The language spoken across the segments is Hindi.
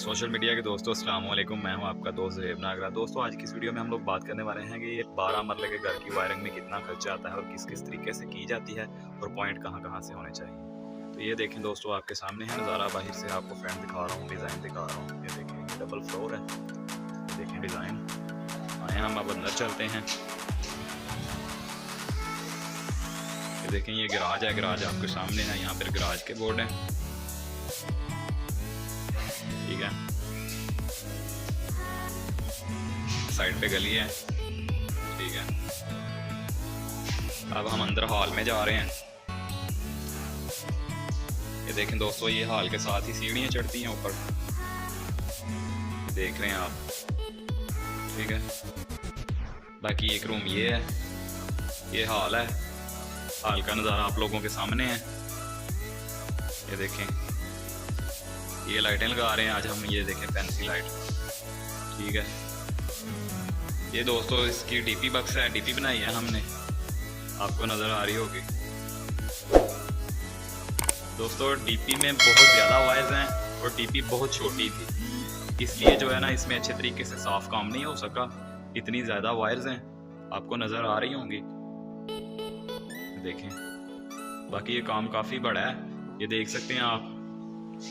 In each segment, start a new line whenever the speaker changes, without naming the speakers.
सोशल मीडिया के दोस्तों अस्सलाम वालेकुम। मैं हूं आपका दोस्त ज़ुहैब नागरा। दोस्तों आज की इस वीडियो में हम लोग बात करने वाले हैं कि ये 12 मरले के घर की वायरिंग में कितना खर्चा आता है और किस किस तरीके से की जाती है और पॉइंट कहां कहां से होने चाहिए। तो ये देखें दोस्तों, आपके सामने है नज़ारा। बाहर से आपको फ्रंट दिखा रहा हूँ, डिज़ाइन दिखा रहा हूँ। ये देखें, ये डबल फ्लोर है। ये देखें डिज़ाइन। आए हम अब अंदर चलते हैं। ये देखें, ये गराज है। गराज आपके सामने है। यहाँ पर गराज के बोर्ड हैं, ठीक है। साइड पे गली है, ठीक है। अब हम अंदर हॉल में जा रहे हैं। ये देखें दोस्तों, ये हॉल के साथ ही सीढ़ियाँ चढ़ती हैं ऊपर, देख रहे हैं आप, ठीक है। बाकी एक रूम ये है, ये हॉल है। हॉल का नज़ारा आप लोगों के सामने है। ये देखें, ये लाइटें लगा रहे हैं आज हम। ये देखें फैंसी लाइट, ठीक है। ये दोस्तों इसकी डीपी बक्स है, डीपी बनाई है हमने, आपको नज़र आ रही होगी। दोस्तों डीपी में बहुत ज़्यादा वायर्स हैं और डीपी बहुत छोटी थी, इसलिए जो है ना इसमें अच्छे तरीके से साफ काम नहीं हो सका। इतनी ज़्यादा वायर्स हैं, आपको नज़र आ रही होंगी, देखें। बाकी ये काम काफ़ी बड़ा है, ये देख सकते हैं आप।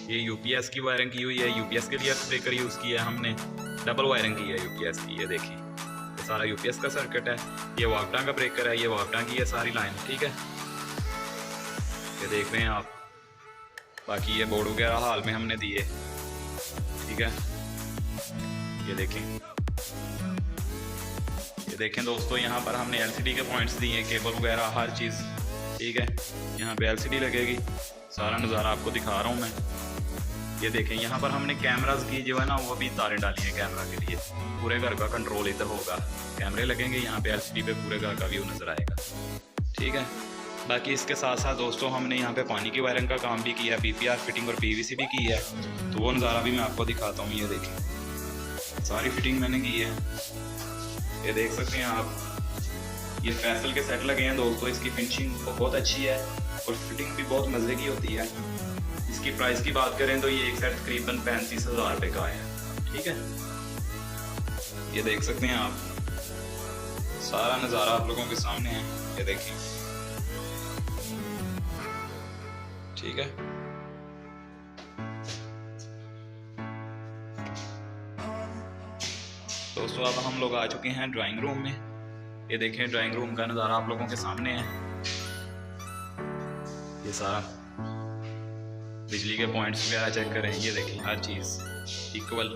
ये यूपीएस की वायरिंग की हुई है। यूपीएस के लिए ब्रेकर यूज़ किया है हमने, डबल वायरिंग की है यूपीएस की। ये देखिए, ये सारा यूपीएस का सर्किट है। ये वापटा का ब्रेकर है, ये वापटा की है सारी लाइन, ठीक है। ये देख रहे हैं आप। बाकी ये बोर्ड वगैरह हाल में हमने दिए, ठीक है। ये देखें, ये देखें दोस्तों, यहाँ पर हमने एलसीडी के पॉइंट्स दिए, केबल वगैरह हर चीज़, ठीक है। यहाँ पे एलसीडी लगेगी। सारा नज़ारा आपको दिखा रहा हूँ मैं। ये देखें, यहाँ पर हमने कैमरास की जो है ना वो भी तारें डाली हैं कैमरा के लिए। पूरे घर का कंट्रोल इधर होगा, कैमरे लगेंगे यहाँ पे, एलसीडी पे पूरे घर का व्यू नज़र आएगा, ठीक है। बाकी इसके साथ साथ दोस्तों हमने यहाँ पे पानी की वायरिंग का काम भी किया है, पीपीआर फिटिंग और पीवीसी भी की है। तो वो नज़ारा भी मैं आपको दिखाता हूँ। ये देखें, सारी फिटिंग मैंने की है, ये देख सकते हैं आप। ये फैसल के सेट लगे हैं दोस्तों, इसकी फिनिशिंग बहुत अच्छी है और फिटिंग भी बहुत मज़े की होती है। इसकी प्राइस की बात करें तो ये एक सेट तकरीबन 35,000 रुपये का है, ठीक है। ये देख सकते हैं आप, सारा नज़ारा आप लोगों के सामने है। ये देखिए, ठीक है। दोस्तों अब हम लोग आ चुके हैं ड्राइंग रूम में। ये देखें, ड्राइंग रूम का नज़ारा आप लोगों के सामने है। ये सारा बिजली के पॉइंट्स वगैरह चेक करें। ये देखें, हर चीज़ इक्वल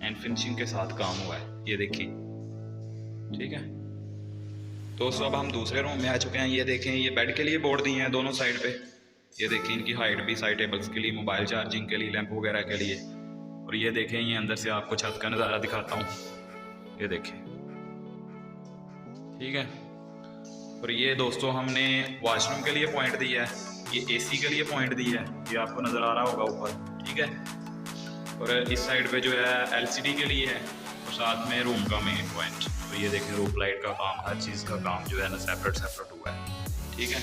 एंड फिनिशिंग के साथ काम हुआ है, ये देखिए, ठीक है। दोस्तों अब हम दूसरे रूम में आ चुके हैं। ये देखें, ये बेड के लिए बोर्ड दिए हैं दोनों साइड पे। ये देखें, इनकी हाइट भी साइड टेबल्स के लिए, मोबाइल चार्जिंग के लिए, लैंप वगैरह के लिए। और ये देखें, ये अंदर से आपको छत का नज़ारा दिखाता हूँ। ये देखें, ठीक है। और ये दोस्तों हमने वॉशरूम के लिए पॉइंट दिया है, ये एसी के लिए पॉइंट दिया है, ये आपको नज़र आ रहा होगा ऊपर, ठीक है। और इस साइड पे जो है एलसीडी के लिए है और साथ में रूम का मेन पॉइंट। तो ये देखें, रूफ लाइट का काम, हर चीज़ का काम जो है ना सेपरेट हुआ है, ठीक है।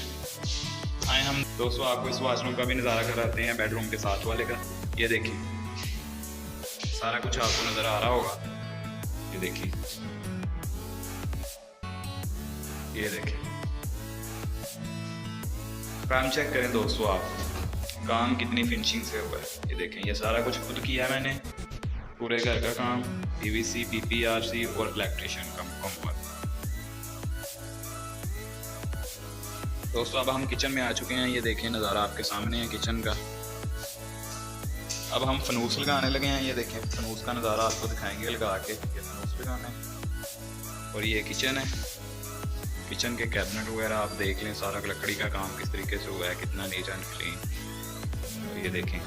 आए हम दोस्तों आपको इस वॉशरूम का भी नज़ारा कराते हैं, बेडरूम के साथ वाले का। ये देखिए, सारा कुछ आपको नज़र आ रहा होगा। ये देखिए, ये देखें, काम चेक करें दोस्तों आप, काम कितनी फिनिशिंग से हुआ है। ये देखें, ये सारा कुछ खुद किया है मैंने, पूरे घर का काम, पीवीसी, पीपीआरसी और इलेक्ट्रिशियन का हुआ। दोस्तों अब हम किचन में आ चुके हैं। ये देखें, नज़ारा आपके सामने है किचन का। अब हम फनूस लगाने लगे हैं। ये देखें, फनूस का नज़ारा आपको दिखाएंगे लगा के। ये फनूस लगाना है और ये किचन है। किचन के कैबिनेट वगैरह आप देख लें, सारा लकड़ी का काम किस तरीके से हुआ है, कितना नीट एंड क्लीन। तो ये देखें,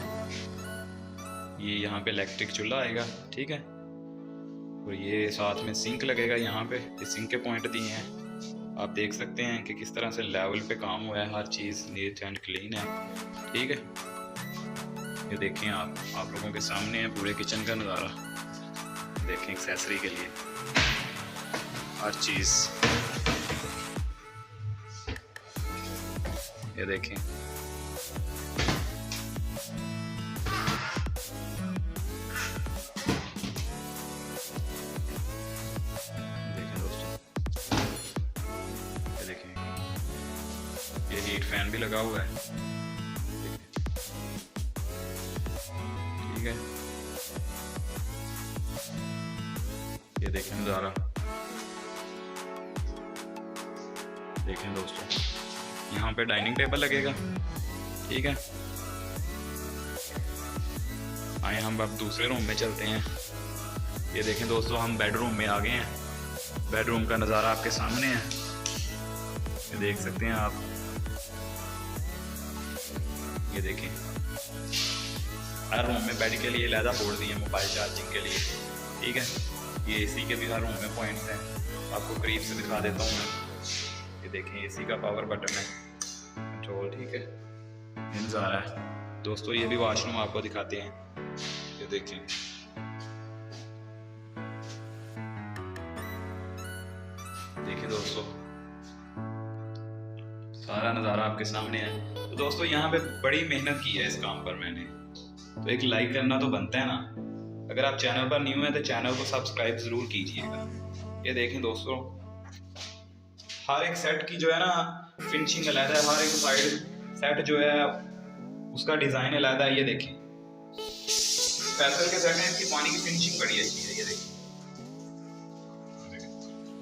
ये यहाँ पे इलेक्ट्रिक चूल्हा आएगा, ठीक है। और ये साथ में सिंक लगेगा यहाँ पे, ये सिंक के पॉइंट दिए हैं। आप देख सकते हैं कि किस तरह से लेवल पे काम हुआ है, हर चीज़ नीट एंड क्लीन है, ठीक है। ये देखें आप लोगों के सामने है पूरे किचन का नज़ारा। देखें, एक्सेसरी के लिए हर चीज़। ये देखें, फैन भी लगा हुआ है, ठीक है। ये देखें नज़ारा, देखें दोस्तों, यहाँ पे डाइनिंग टेबल लगेगा, ठीक है। आए हम अब दूसरे रूम में चलते हैं। ये देखें दोस्तों, हम बेडरूम में आ गए हैं। बेडरूम का नज़ारा आपके सामने है, ये देख सकते हैं आप। ये देखें, हर रूम में बेड के लिए अलग बोर्ड दिए मोबाइल चार्जिंग के लिए, ठीक है। ये एसी के भी हर रूम में पॉइंट्स हैं, आपको करीब से दिखा देता हूँ मैं। ये देखें, एसी का पावर बटन है, कंट्रोल, ठीक है। ये नज़ारा है दोस्तों। ये भी वॉशरूम आपको दिखाते हैं, ये देखें। देखिए दोस्तों, सारा नज़ारा आपके सामने है। तो दोस्तों यहाँ पे बड़ी मेहनत की है इस काम पर मैंने, तो एक लाइक करना तो बनता है ना। अगर आप चैनल पर न्यू हैं तो चैनल को सब्सक्राइब ज़रूर कीजिएगा। ये देखें दोस्तों, हर एक सेट की जो है ना फिनिशिंग अलग है, हर एक साइड सेट जो है उसका डिज़ाइन अलग है। ये देखें, स्पेशल के सेट है, इसकी पानी की फिनिशिंग बड़ी अच्छी है। ये देखिए,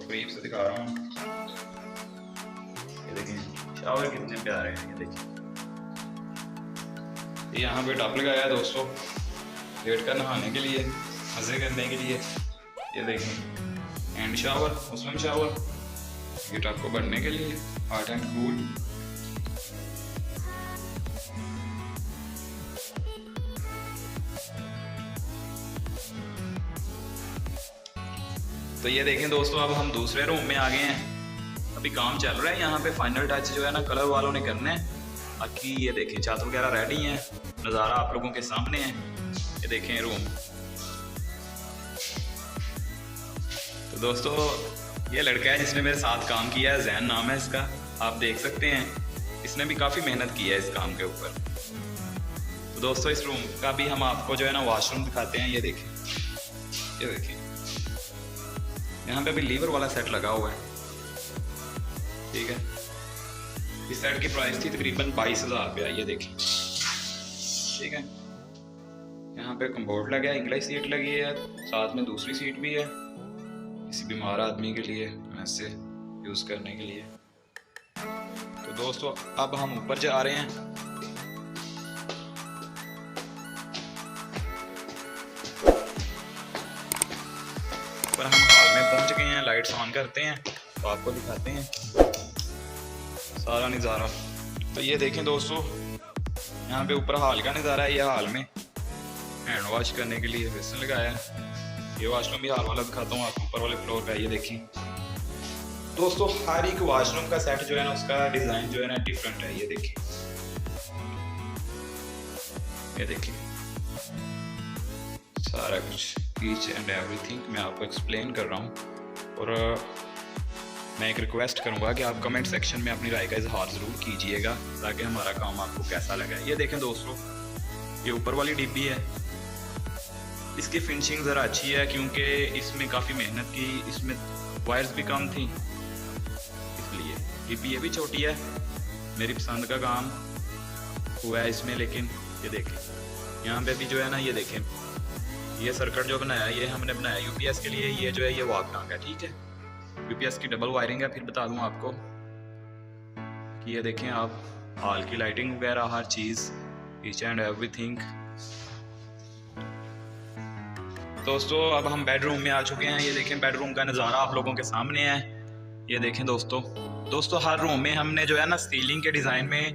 करीब से दिखा रहा हूँ। ये देखें, शावर कितने प्यारे हैं। ये देखिए, यहाँ पे टब लगाया है दोस्तों, लेट कर नहाने के लिए, मजे करने के लिए। ये देखें, हैंड शावर, मुस्लिम शावर, ये टब को भरने के लिए, हॉट एंड कूल। तो ये देखें दोस्तों, अब हम दूसरे रूम में आ गए हैं। अभी काम चल रहा है यहाँ पे, फाइनल टच जो है ना कलर वालों ने करना है। बाकी ये देखें, छत वगैरह रेडी हैं, नज़ारा आप लोगों के सामने है। ये देखें रूम। तो दोस्तों, ये लड़का है जिसने मेरे साथ काम किया है, जैन नाम है इसका, आप देख सकते हैं। इसने भी काफ़ी मेहनत की है इस काम के ऊपर। तो दोस्तों, इस रूम का भी हम आपको जो है ना वॉशरूम दिखाते हैं। ये देखें, ये देखें, यहाँ पे भी लीवर वाला सेट लगा हुआ है, ठीक है। इस सेट की प्राइस थी तकरीबन 22,000 रुपया। ये देखें, ठीक है। यहाँ पे कम्बोर्ड लगा है, इंग्लिश सीट लगी है, साथ में दूसरी सीट भी है किसी बीमार आदमी के लिए ऐसे यूज़ करने के लिए। तो दोस्तों, अब हम ऊपर जा रहे हैं। पर हम हॉल में पहुंच गए हैं, लाइट्स ऑन करते हैं तो आपको दिखाते हैं सारा नज़ारा। तो ये देखें दोस्तों, यहाँ पे ऊपर हॉल का नज़ारा है। ये हॉल में हैंड वॉश करने के लिए बेसिन लगाया है। ये वॉशरूम भी हॉल वाला दिखाता हूँ आपको, ऊपर वाले फ्लोर का। ये देखें दोस्तों, हर एक वॉशरूम का सेट जो है ना उसका डिज़ाइन जो है ना डिफरेंट है। ये देखें, ये देखें, सारा कुछ ईच एंड एवरीथिंग मैं आपको एक्सप्लेन कर रहा हूँ। और मैं एक रिक्वेस्ट करूँगा कि आप कमेंट सेक्शन में अपनी राय का इजहार ज़रूर कीजिएगा, ताकि हमारा काम आपको कैसा लगा। ये देखें दोस्तों, ये ऊपर वाली डिब्बी है, इसकी फिनिशिंग ज़रा अच्छी है क्योंकि इसमें काफ़ी मेहनत की, इसमें वायर्स भी कम थी, इसलिए डिब्बी ये भी छोटी है। मेरी पसंद का काम हुआ है इसमें। लेकिन ये देखें, यहाँ पे भी जो है ना, ये देखें, ये सर्किट जो बनाया ये हमने बनाया यूपीएस के लिए। ये जो है ये वॉक टांग है, ठीक है। यूपीएस की डबल वायरिंग है। फिर बता दूं आपको कि ये देखें आप, हॉल की लाइटिंग वगैरह हर चीज़, ईच एंड एवरीथिंग। दोस्तों, अब हम बेडरूम में आ चुके हैं। ये देखें, बेडरूम का नज़ारा आप लोगों के सामने है। ये देखें दोस्तों, हर रूम में हमने जो है ना सीलिंग के डिज़ाइन में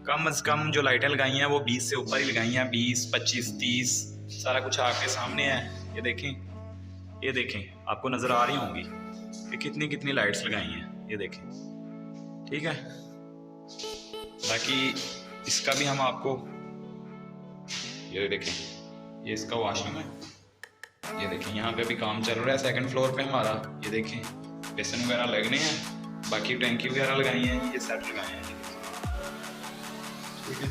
कम से कम जो लाइटें लगाई हैं वो 20 से ऊपर ही लगाई हैं, 20, 25, 30, सारा कुछ आपके सामने है। ये देखें, आपको नज़र आ रही होंगी कि कितनी कितनी लाइट्स लगाई हैं। ये देखें, ठीक है। बाकी इसका भी हम आपको, ये देखें, ये इसका वॉशरूम है। ये देखें, यहाँ पे भी काम चल रहा है सेकंड फ्लोर पे हमारा। ये देखें, बेसन वगैरह लगने हैं, बाकी टैंकी वगैरह लगाई हैं, ये सेट लगाए हैं, ठीक है।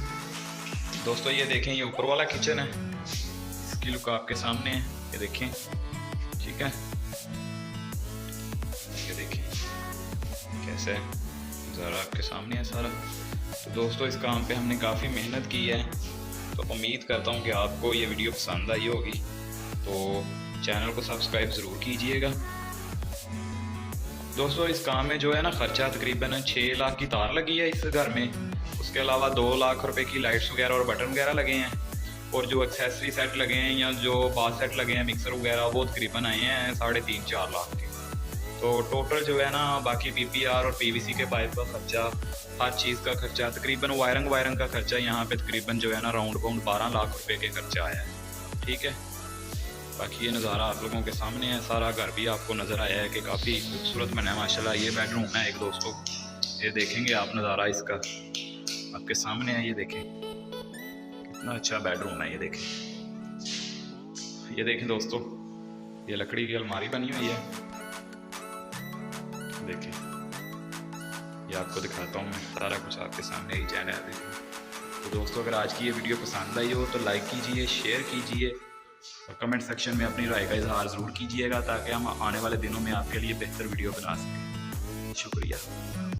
दोस्तों, ये देखें, ये ऊपर वाला किचन है, इसकी लुक आपके सामने है। ये देखें, ठीक है। ये देखें कैसे है, ज़रा आपके सामने है सारा। तो दोस्तों इस काम पे हमने काफ़ी मेहनत की है, तो उम्मीद करता हूँ कि आपको ये वीडियो पसंद आई होगी। तो चैनल को सब्सक्राइब ज़रूर कीजिएगा। दोस्तों इस काम में जो है ना ख़र्चा तकरीबन 6 लाख की तार लगी है इस घर में, उसके अलावा 2 लाख रुपए की लाइट्स वगैरह और बटन वगैरह लगे हैं, और जो एक्सेसरी सेट लगे हैं या जो बाथ सेट लगे हैं मिक्सर वगैरह वो तकरीबन आए हैं 3.5-4 लाख के। तो टोटल जो है ना बाकी PPR और PVC के पाइप का खर्चा, हर चीज़ का खर्चा, तकरीबन वायरंग का खर्चा यहाँ पे तकरीबन जो है ना राउंड अबाउंड 12 लाख रुपए के खर्चा आया है। ठीक है, बाकी ये नज़ारा आप लोगों के सामने है, सारा घर भी आपको नज़र आया है कि काफ़ी खूबसूरत बना है माशाल्लाह। ये बेडरूम है एक दोस्तों, ये देखेंगे आप नज़ारा इसका आपके सामने है, ये देखें कितना अच्छा बेडरूम है। ये देखें दोस्तों, ये लकड़ी की अलमारी बनी हुई है, देखें ये आपको दिखाता हूँ मैं, सारा कुछ आपके सामने ही चैनल है। तो दोस्तों अगर आज की ये वीडियो पसंद आई हो तो लाइक कीजिए, शेयर कीजिए और कमेंट सेक्शन में अपनी राय का इजहार ज़रूर कीजिएगा, ताकि हम आने वाले दिनों में आपके लिए बेहतर वीडियो बना सकें। शुक्रिया।